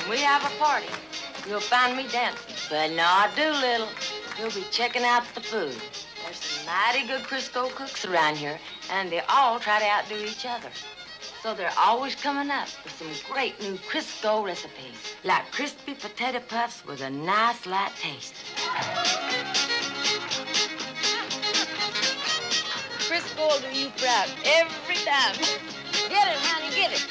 When we have a party, you'll find me dancing. But not Doolittle. He'll be checking out the food. There's some mighty good Crisco cooks around here, and they all try to outdo each other. So they're always coming up with some great new Crisco recipes, like crispy potato puffs with a nice light taste. Crisco will do you proud every time. Get it, honey, get it.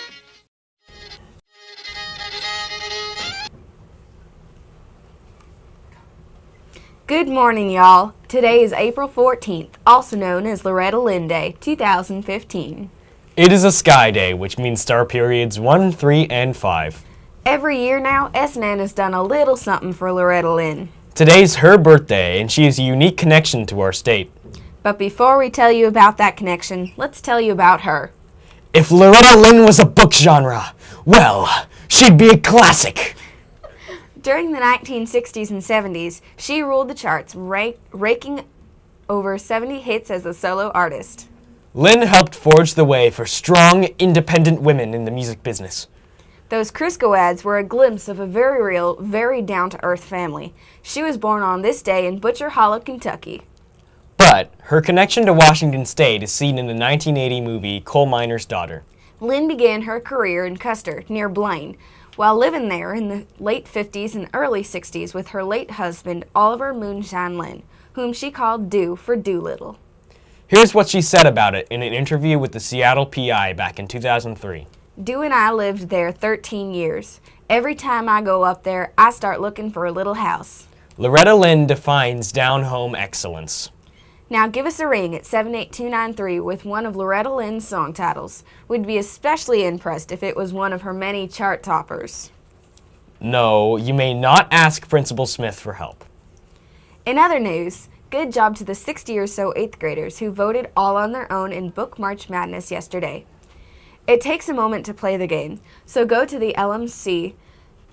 Good morning, y'all. Today is April 14th, also known as Loretta Lynn Day, 2015. It is a sky day, which means star periods 1, 3, and 5. Every year now, S.N.N. has done a little something for Loretta Lynn. Today's her birthday, and she has a unique connection to our state. But before we tell you about that connection, let's tell you about her. If Loretta Lynn was a book genre, well, she'd be a classic. During the 1960s and 70s, she ruled the charts, raking over 70 hits as a solo artist. Lynn helped forge the way for strong, independent women in the music business. Those Crisco ads were a glimpse of a very real, very down-to-earth family. She was born on this day in Butcher Hollow, Kentucky. But her connection to Washington State is seen in the 1980 movie Coal Miner's Daughter. Lynn began her career in Custer, near Blaine, while living there in the late 50s and early 60s with her late husband, Oliver Moonshine Lynn, whom she called Do for Doolittle. Here's what she said about it in an interview with the Seattle PI back in 2003. Do and I lived there 13 years. Every time I go up there, I start looking for a little house. Loretta Lynn defines down-home excellence. Now give us a ring at 78293 with one of Loretta Lynn's song titles. We'd be especially impressed if it was one of her many chart toppers. No, you may not ask Principal Smith for help. In other news, good job to the 60 or so 8th graders who voted all on their own in Book March Madness yesterday. It takes a moment to play the game, so go to the LMC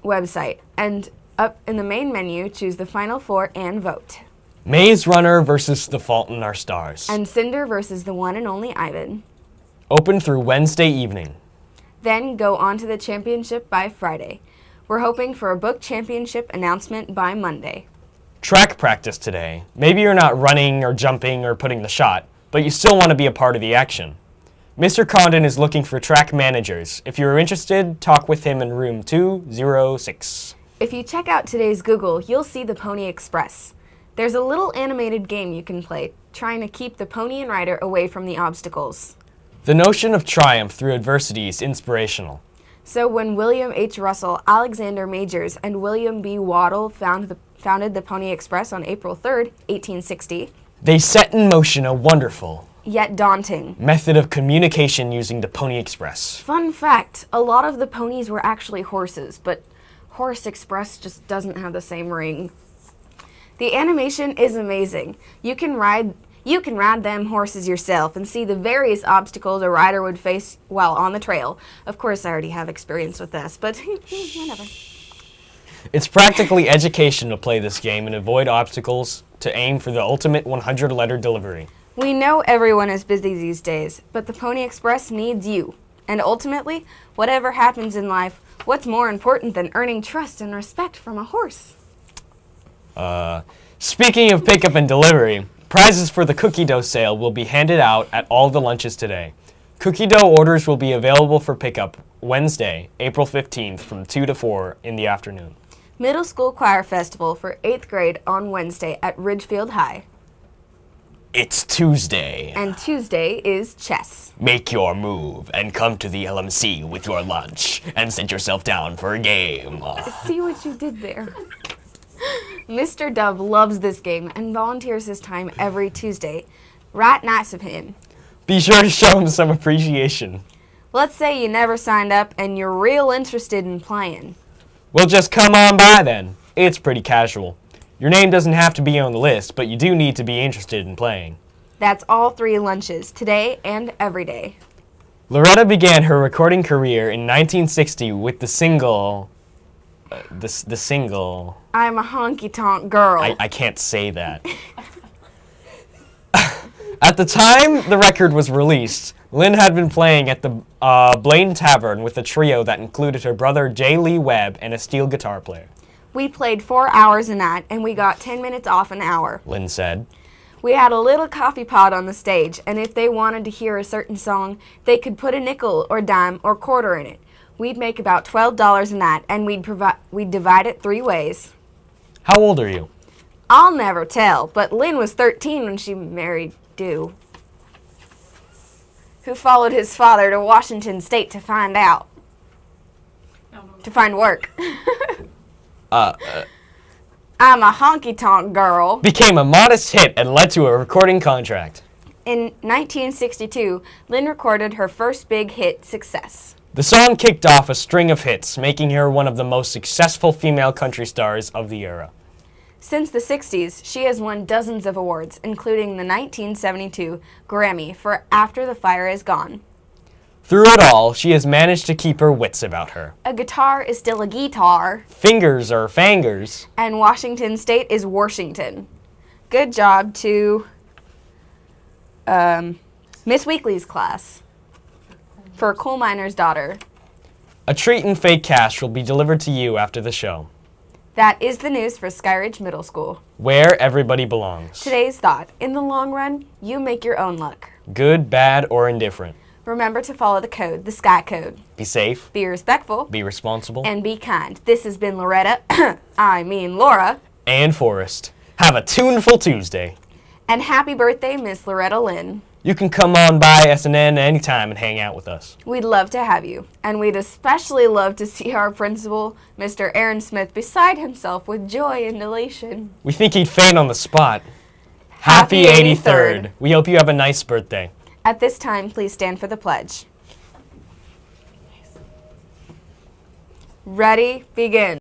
website and up in the main menu, choose the Final Four and vote. Maze Runner versus The Fault in Our Stars. And Cinder versus the one and only Ivan. Open through Wednesday evening. Then go on to the championship by Friday. We're hoping for a book championship announcement by Monday. Track practice today. Maybe you're not running or jumping or putting the shot, but you still want to be a part of the action. Mr. Condon is looking for track managers. If you're interested, talk with him in room 206. If you check out today's Google, you'll see the Pony Express. There's a little animated game you can play, trying to keep the pony and rider away from the obstacles. The notion of triumph through adversity is inspirational. So when William H. Russell, Alexander Majors, and William B. Waddell founded the Pony Express on April 3rd, 1860, they set in motion a wonderful, yet daunting, method of communication using the Pony Express. Fun fact, a lot of the ponies were actually horses, but Horse Express just doesn't have the same ring. The animation is amazing. You can ride them horses yourself and see the various obstacles a rider would face while on the trail. Of course, I already have experience with this, but whatever. It's practically education to play this game and avoid obstacles to aim for the ultimate 100-letter delivery. We know everyone is busy these days, but the Pony Express needs you. And ultimately, whatever happens in life, what's more important than earning trust and respect from a horse? Speaking of pickup and delivery, prizes for the cookie dough sale will be handed out at all the lunches today. Cookie dough orders will be available for pickup Wednesday, April 15th from 2 to 4 in the afternoon. Middle School Choir Festival for 8th grade on Wednesday at Ridgefield High. It's Tuesday. And Tuesday is chess. Make your move and come to the LMC with your lunch and sit yourself down for a game. See what you did there. Mr. Dove loves this game and volunteers his time every Tuesday. Right nice of him. Be sure to show him some appreciation. Let's say you never signed up and you're real interested in playing. Well, just come on by then. It's pretty casual. Your name doesn't have to be on the list, but you do need to be interested in playing. That's all 3 lunches, today and every day. Loretta began her recording career in 1960 with the single... the single... I'm a honky-tonk girl. I can't say that. At the time the record was released, Lynn had been playing at the Blaine Tavern with a trio that included her brother J. Lee Webb and a steel guitar player. We played 4 hours a night, and we got 10 minutes off an hour. Lynn said. We had a little coffee pot on the stage, and if they wanted to hear a certain song, they could put a nickel or dime or quarter in it. We'd make about $12 a night, and we'd divide it 3 ways. How old are you? I'll never tell, but Lynn was 13 when she married Dew, who followed his father to Washington State to find work. I'm a honky-tonk girl. Became a modest hit and led to a recording contract. In 1962, Lynn recorded her first big hit, Success. The song kicked off a string of hits, making her one of the most successful female country stars of the era. Since the 60s, she has won dozens of awards, including the 1972 Grammy for After the Fire Is Gone. Through it all, she has managed to keep her wits about her. A guitar is still a guitar. Fingers are fangers. And Washington State is Washington. Good job to Miss Weekly's class for Coal Miner's Daughter. A treat and fake cash will be delivered to you after the show. That is the news for Skyridge Middle School. Where everybody belongs. Today's thought: in the long run, you make your own luck. Good, bad, or indifferent. Remember to follow the code, the Sky Code. Be safe. Be respectful. Be responsible. And be kind. This has been Loretta, Laura. And Forrest. Have a tuneful Tuesday. And happy birthday, Miss Loretta Lynn. You can come on by S.N.N. anytime and hang out with us. We'd love to have you. And we'd especially love to see our principal, Mr. Aaron Smith, beside himself with joy and elation. We think he'd faint on the spot. Happy Happy 83rd. 83rd. We hope you have a nice birthday. At this time, please stand for the pledge. Ready, begin.